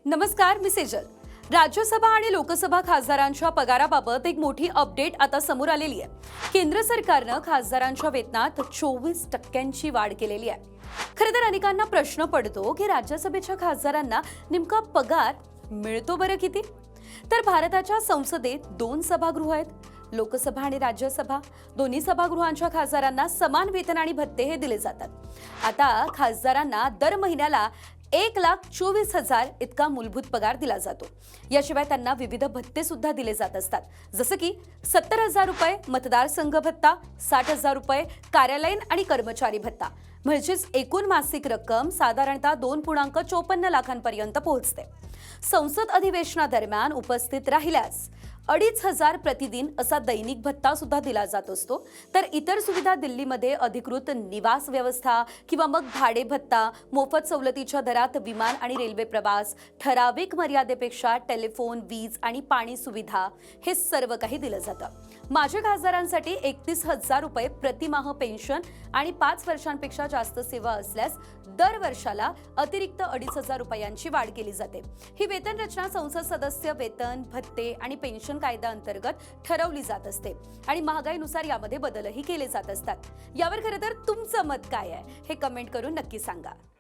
नमस्कार, मी सेजल। राज्यसभा आणि लोकसभा खासदारांच्या पगाराबाबत एक मोठी अपडेट आता समोर आलेली आहे। केंद्र सरकारनं खासदारांच्या वेतनात 24% वाढ केलेली आहे। खरं तर अनेकांना प्रश्न पडतो की राज्यसभेच्या खासदारांना नेमका पगार मिळतो बरं किती? तर भारताच्या संसदेत 2 सभागृह आहेत, लोकसभा आणि राज्यसभा। दोन्ही सभागृहांच्या खासदारांना समान वेतन आणि भत्ते हे दिले जातात। आता खासदारांना दर महिन्याला 1,24,000 इतका मूलभूत पगार दिला जातो। याशिवाय त्यांना विविध भत्ते सुद्धा दिले जात असतात, जसं की 70,000 रुपये मतदारसंघ भत्ता, 60,000 रुपये कार्यालयीन आणि कर्मचारी भत्ता। म्हणजेच एकूण मासिक रक्कम साधारणतः 2.54 लाखांपर्यंत पोहोचते। संसद अधिवेशनादरम्यान उपस्थित राहिल्यास 2,500 प्रतिदिन असा दैनिक भत्ता सुद्धा दिला जात असतो। तर इतर सुविधा दिल्लीमध्ये अधिकृत निवास व्यवस्था किंवा मग भाडे भत्ता, मोफत सवलतीच्या दरात विमान आणि रेल्वे प्रवास, ठराविक मर्यादेपेक्षा टेलिफोन, वीज आणि पाणी सुविधा, हे सर्व काही दिलं जातं। माजी खासदारांसाठी 31,000 रुपये प्रतिमाह पेन्शन आणि 5 वर्षांपेक्षा जास्त सेवा असल्यास दर वर्षाला अतिरिक्त 2,500 रुपयांची वाढ केली जाते। ही वेतन रचना संसद सदस्य वेतन, भत्ते आणि पेन्शन कायदा अंतर्गत ठरवली जात असते आणि महागाईनुसार यामध्ये बदलही केले जात असतात। यावर खरं तर तुमचं मत काय आहे हे कमेंट करून नक्की सांगा।